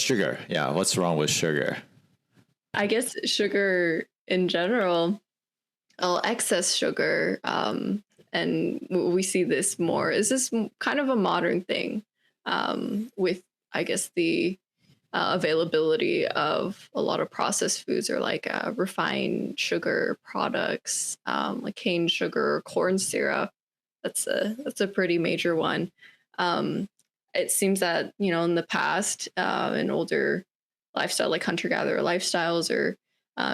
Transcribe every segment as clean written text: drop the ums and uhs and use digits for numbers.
sugar? Yeah, what's wrong with sugar? I guess sugar in general, excess sugar, and we see this more. Is this kind of a modern thing with, I guess, the availability of a lot of processed foods or like refined sugar products, like cane sugar, corn syrup. That's a pretty major one. Um, it seems that in the past, in older lifestyle like hunter gatherer lifestyles, or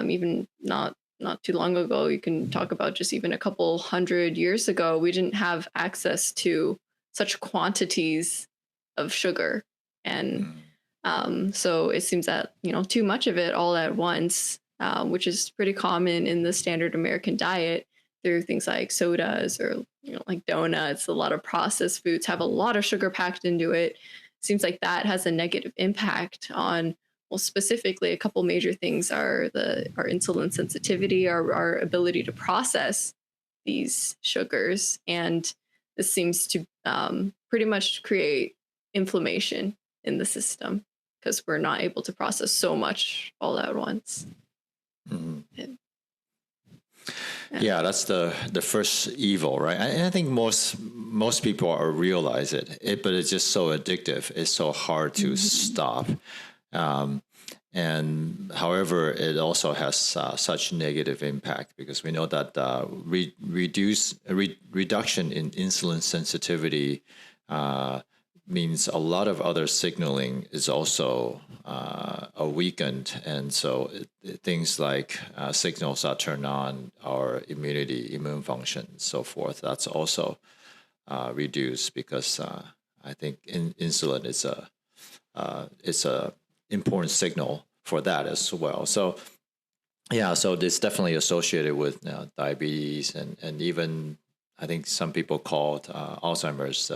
even not too long ago, you can talk about just even a couple hundred years ago, we didn't have access to such quantities of sugar. And Mm. so it seems that, too much of it all at once, which is pretty common in the standard American diet through things like sodas or, like donuts. A lot of processed foods have a lot of sugar packed into it. Seems like that has a negative impact on, well, specifically a couple major things are our insulin sensitivity, our ability to process these sugars. And this seems to pretty much create inflammation in the system because we're not able to process so much all at once. Mm. Yeah. Yeah, that's the first evil, right? And I think most people are realize but it's just so addictive. It's so hard to stop. Um, and however, it also has such negative impact because we know that reduction in insulin sensitivity means a lot of other signaling is also weakened. And so things like signals that turn on our immunity, immune function, so forth, that's also reduced because I think insulin is a important signal for that as well. So yeah, so it's definitely associated with diabetes and even I think some people call it Alzheimer's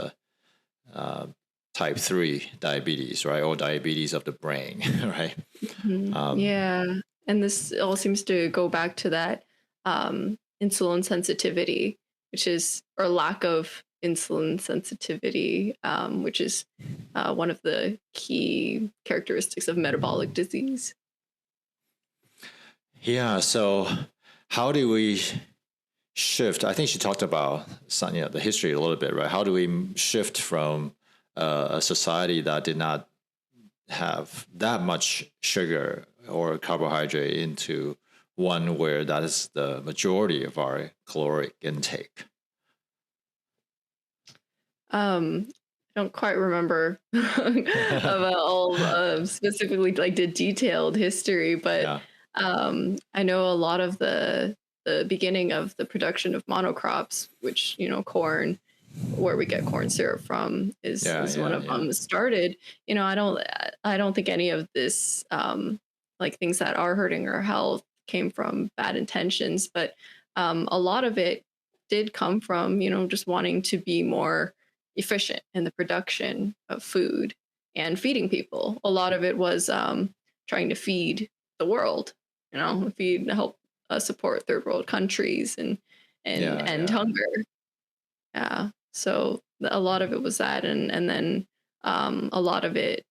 type 3 diabetes, right? Or diabetes of the brain, right? Yeah. And this all seems to go back to that insulin sensitivity, which is, or lack of insulin sensitivity, which is one of the key characteristics of metabolic disease. Yeah. So how do we shift? I think she talked about the history a little bit, right? How do we shift from a society that did not have that much sugar or carbohydrate into one where that is the majority of our caloric intake? I don't quite remember about all specifically like the detailed history, but Yeah. I know a lot of the beginning of the production of monocrops, which corn, where we get corn syrup from, Yeah. is one Yeah. of Yeah. them started. I don't think any of this like things that are hurting our health came from bad intentions, but a lot of it did come from just wanting to be more efficient in the production of food and feeding people. A lot of it was trying to feed the world, help support third world countries and Yeah. end Yeah. hunger. Yeah. So a lot of it was that, and then a lot of it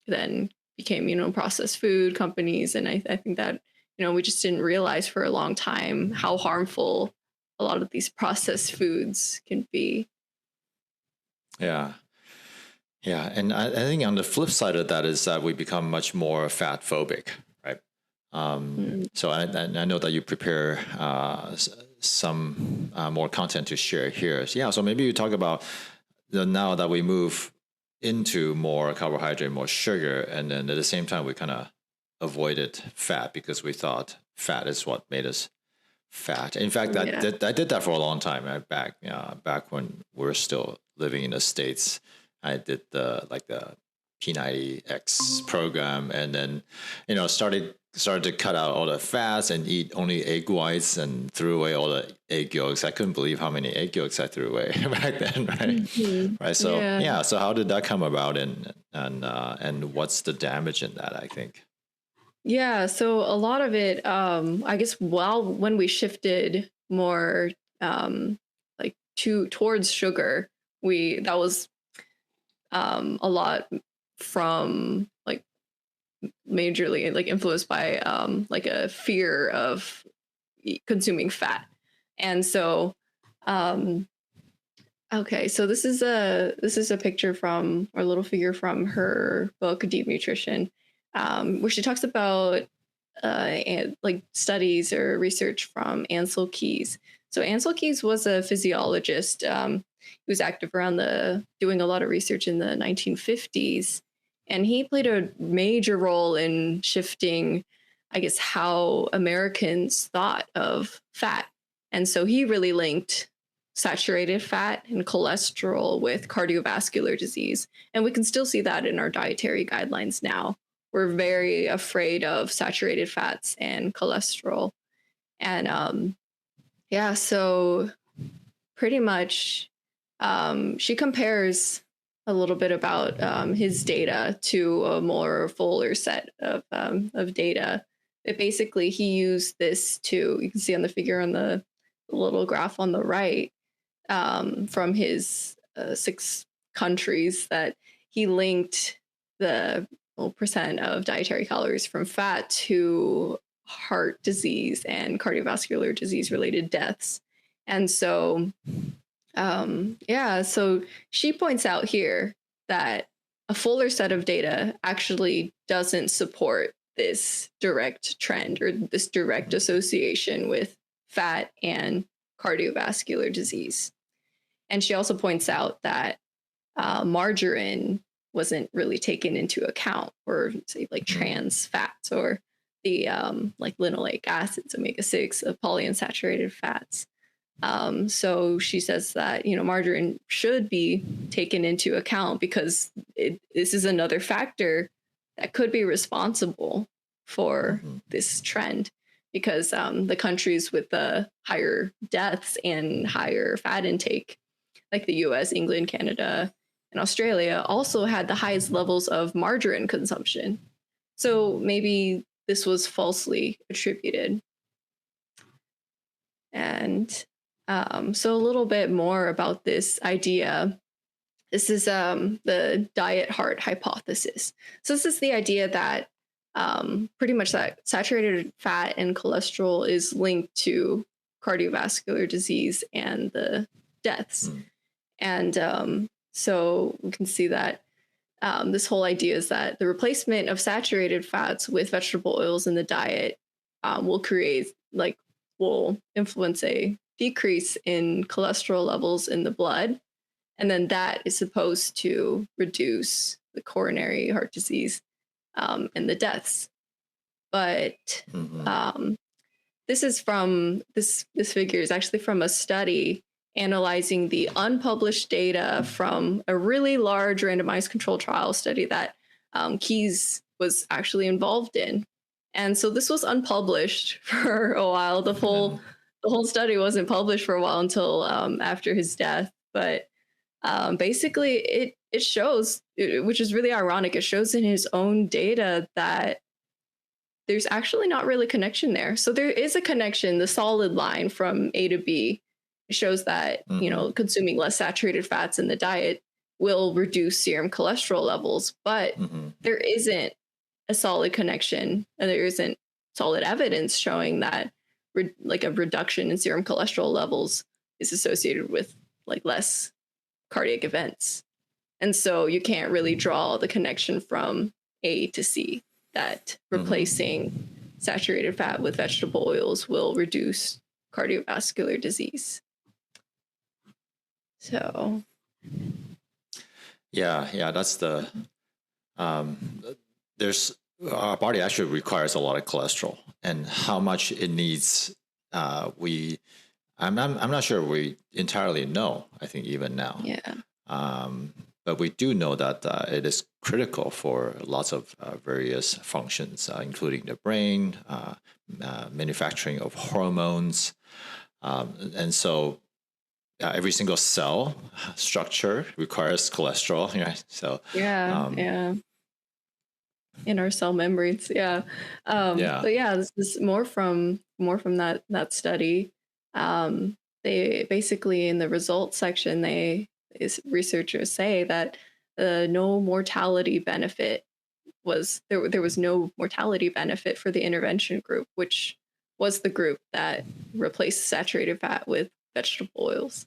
then became processed food companies, and I think that we just didn't realize for a long time how harmful a lot of these processed foods can be. Yeah. Yeah. And I think on the flip side of that is that we become much more fat phobic, right? Mm. So I know that you prepare some more content to share here. So, yeah, so maybe you talk about now that we move into more carbohydrate, more sugar, and then at the same time we kind of avoided fat because we thought fat is what made us fat. In fact, Yeah. I did that for a long time. Right? Back when we were still living in the States, I did the P90X program, and then started to cut out all the fats and eat only egg whites and threw away all the egg yolks. I couldn't believe how many egg yolks I threw away back then, right? Mhm. Right. So Yeah. yeah. So how did that come about, and what's the damage in that? I think. Yeah, so a lot of it, I guess, when we shifted more like towards sugar, we that was a lot from like majorly like influenced by like a fear of consuming fat. And so um okay, so this is a picture from, or a little figure from her book Deep Nutrition, where she talks about and like studies or research from Ancel Keys. So Ancel Keys was a physiologist. He was active around the doing a lot of research in the 1950s, and he played a major role in shifting, I guess, how Americans thought of fat. And so he really linked saturated fat and cholesterol with cardiovascular disease. And we can still see that in our dietary guidelines now. We're very afraid of saturated fats and cholesterol. And yeah, so pretty much she compares a little bit about his data to a more fuller set of data. But basically, he used this to, you can see on the figure on the little graph on the right, from his 6 countries, that he linked the percent of dietary calories from fat to heart disease and cardiovascular disease related deaths. And so, yeah, so she points out here that a fuller set of data actually doesn't support this direct trend or this direct association with fat and cardiovascular disease. And she also points out that margarine wasn't really taken into account, or say like trans fats, or the like linoleic acids, omega-6, polyunsaturated fats. So she says that, you know, margarine should be taken into account because this is another factor that could be responsible for this trend, because the countries with the higher deaths and higher fat intake, like the US, England, Canada, and Australia, also had the highest levels of margarine consumption. So maybe this was falsely attributed. And so a little bit more about this idea. This is the diet heart hypothesis. So this is the idea that pretty much that saturated fat and cholesterol is linked to cardiovascular disease and the deaths. And so we can see that this whole idea is that the replacement of saturated fats with vegetable oils in the diet will influence a decrease in cholesterol levels in the blood. And then that is supposed to reduce the coronary heart disease and the deaths. But this is from this figure is actually from a study analyzing the unpublished data from a really large randomized controlled trial study that Keys was actually involved in. And so this was unpublished for a while. The whole study wasn't published for a while until after his death. But basically, it shows, which is really ironic, it shows in his own data that there's actually not really a connection there. So there is a connection, the solid line from A to B. It shows that, you know, consuming less saturated fats in the diet will reduce serum cholesterol levels, but there isn't a solid connection, and there isn't solid evidence showing that like a reduction in serum cholesterol levels is associated with like less cardiac events. And so you can't really draw the connection from A to C that replacing saturated fat with vegetable oils will reduce cardiovascular disease. So yeah, that's the there's our body actually requires a lot of cholesterol, and how much it needs I'm not sure we entirely know, I think, even now. But we do know that it is critical for lots of various functions, including the brain, manufacturing of hormones, and so every single cell structure requires cholesterol, right? So in our cell membranes, But yeah, this is more from that study. They basically, in the results section, researchers say that the no mortality benefit there was no mortality benefit for the intervention group, which was the group that replaced saturated fat with vegetable oils,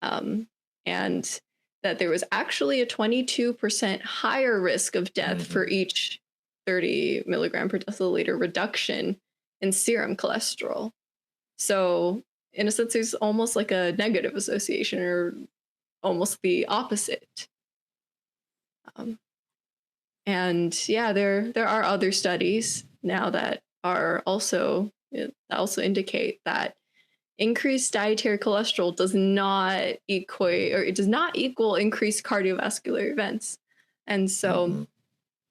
and that there was actually a 22% higher risk of death for each 30 milligram per deciliter reduction in serum cholesterol. So, in a sense, there's almost like a negative association, or almost the opposite. Um, and yeah, there are other studies now that are also that also indicate that increased dietary cholesterol does not equate, or it does not equal increased cardiovascular events. And so,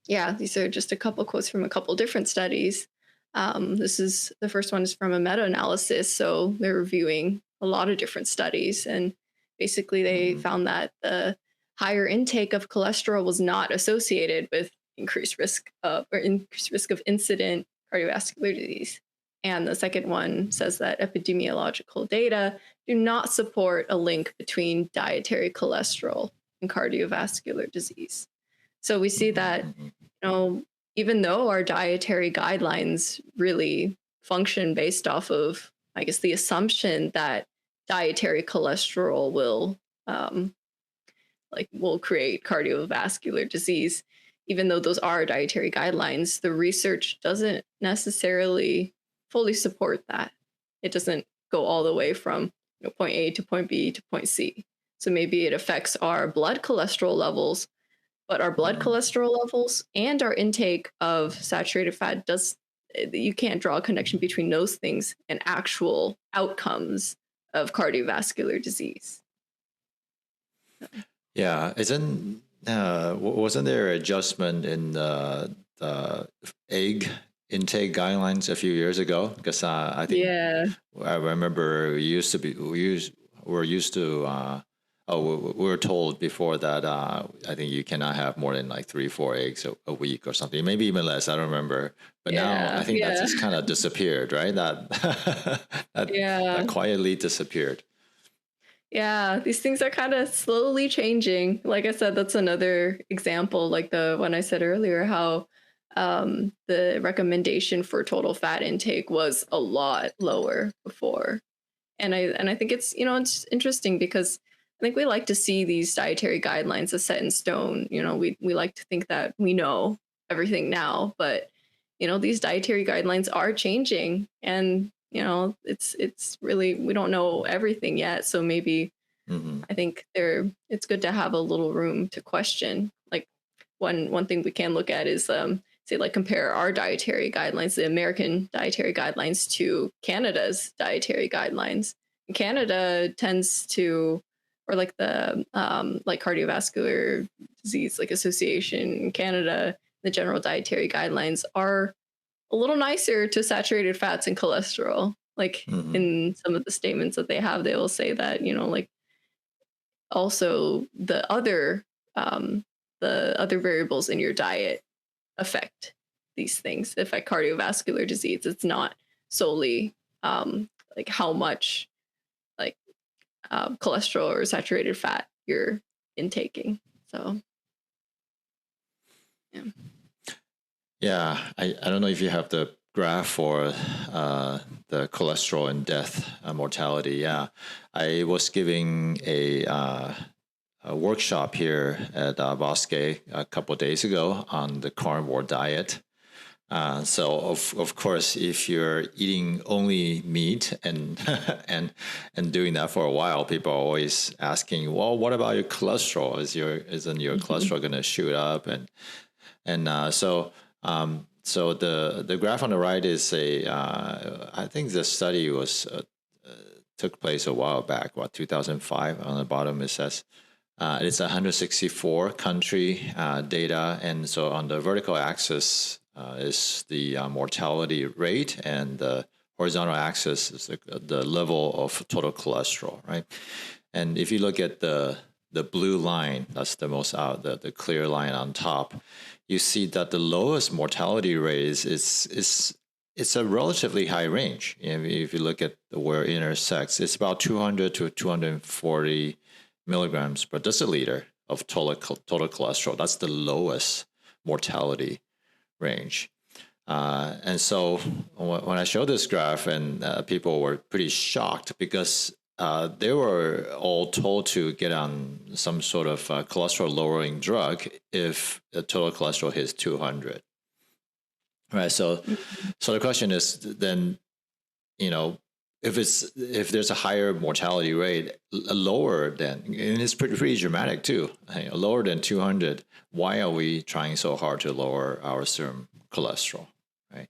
yeah, these are just a couple quotes from a couple different studies. This is the first one is from a meta-analysis, so they're reviewing a lot of different studies, and basically they found that the higher intake of cholesterol was not associated with increased risk of incident cardiovascular disease. And the second one says that epidemiological data do not support a link between dietary cholesterol and cardiovascular disease. So we see that, even though our dietary guidelines really function based off of, I guess, the assumption that dietary cholesterol will create cardiovascular disease, even though those are dietary guidelines, the research doesn't necessarily fully support that. It doesn't go all the way from point A to point B to point C. So maybe it affects our blood cholesterol levels, but our blood cholesterol levels and our intake of saturated fat you can't draw a connection between those things and actual outcomes of cardiovascular disease. Yeah, wasn't there an adjustment in the egg intake guidelines a few years ago? Because I think I remember we were told before that I think you cannot have more than like 3-4 eggs a week or something, maybe even less. I don't remember. But now I think that just kind of disappeared, right? That quietly disappeared. Yeah, these things are kind of slowly changing. Like I said, that's another example, like the one I said earlier, how the recommendation for total fat intake was a lot lower before. And I think it's interesting because I think we like to see these dietary guidelines as set in stone. We like to think that we know everything now, but these dietary guidelines are changing, and it's really, we don't know everything yet. So maybe I think it's good to have a little room to question. Like one thing we can look at is say, like, compare our dietary guidelines, the American dietary guidelines, to Canada's dietary guidelines. And Canada tends to, or like the like cardiovascular disease like association in Canada, the general dietary guidelines are a little nicer to saturated fats and cholesterol. Like in some of the statements that they have, they will say that, like, also the other variables in your diet affect these things, affect cardiovascular disease. It's not solely like how much like cholesterol or saturated fat you're intaking. So yeah, I don't know if you have the graph for the cholesterol and death mortality. Yeah, I was giving a workshop here at Bosque a couple of days ago on the carnivore diet. So of course, if you're eating only meat and and doing that for a while, people are always asking, well, what about your cholesterol? Isn't your cholesterol going to shoot up? So the graph on the right is I think the study took place a while back, 2005. On the bottom it says it's 164 country data, and so on the vertical axis is the mortality rate, and the horizontal axis is the level of total cholesterol, right? And if you look at the blue line, that's the most the clear line on top, you see that the lowest mortality rate is it's a relatively high range. If you look at where it intersects, it's about 200 to 240 milligrams per deciliter of total cholesterol. That's the lowest mortality range. And so when I showed this graph, and people were pretty shocked because they were all told to get on some sort of cholesterol lowering drug if the total cholesterol hits 200. Right. So the question is then, you know, if there's a higher mortality rate, lower than, and it's pretty dramatic too, lower than 200, why are we trying so hard to lower our serum cholesterol, right?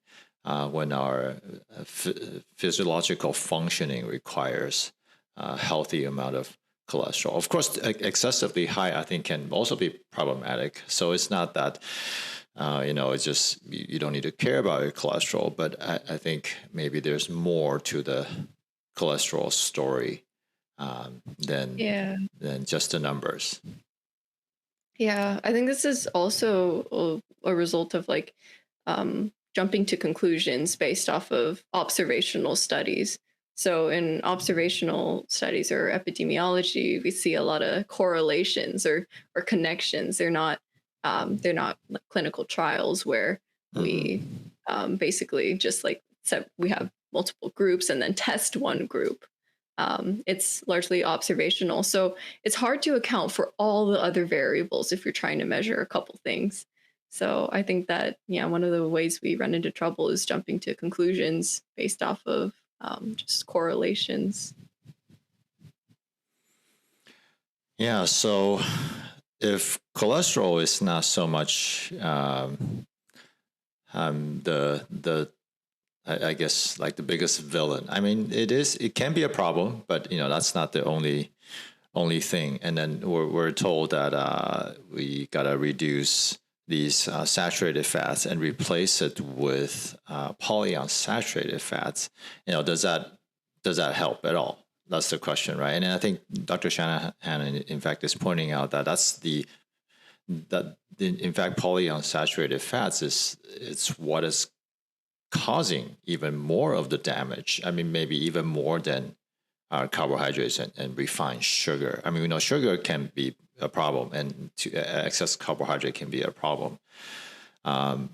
When our physiological functioning requires a healthy amount of cholesterol. Of course, excessively high, I think, can also be problematic. So it's not that, it's just you don't need to care about your cholesterol, but I think maybe there's more to the cholesterol story than just the numbers. Yeah, I think this is also a result of like jumping to conclusions based off of observational studies. So in observational studies or epidemiology, we see a lot of correlations or connections. They're not like clinical trials where we basically just like we have multiple groups and then test one group. It's largely observational. So it's hard to account for all the other variables if you're trying to measure a couple things. So I think that, yeah, one of the ways we run into trouble is jumping to conclusions based off of just correlations. Yeah. So if cholesterol is not so much the I guess like the biggest villain. I mean, it can be a problem, but that's not the only thing. And then we're told that we gotta reduce these saturated fats and replace it with polyunsaturated fats. Does that help at all? That's the question, right? And I think Dr. Shanahan, in fact, is pointing out that in fact polyunsaturated fats it's what is causing even more of the damage. I mean, maybe even more than carbohydrates and refined sugar. I mean, we know sugar can be a problem, and excess carbohydrate can be a problem. But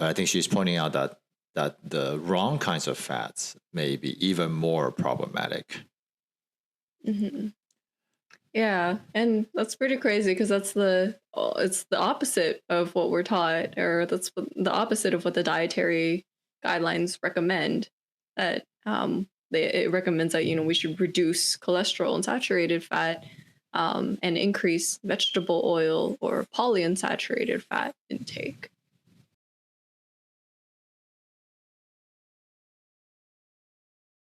I think she's pointing out that the wrong kinds of fats may be even more problematic. Mm-hmm. Yeah, and that's pretty crazy because it's the opposite of what we're taught, or the opposite of what the dietary guidelines recommend. That it recommends that we should reduce cholesterol and saturated fat, and increase vegetable oil or polyunsaturated fat intake.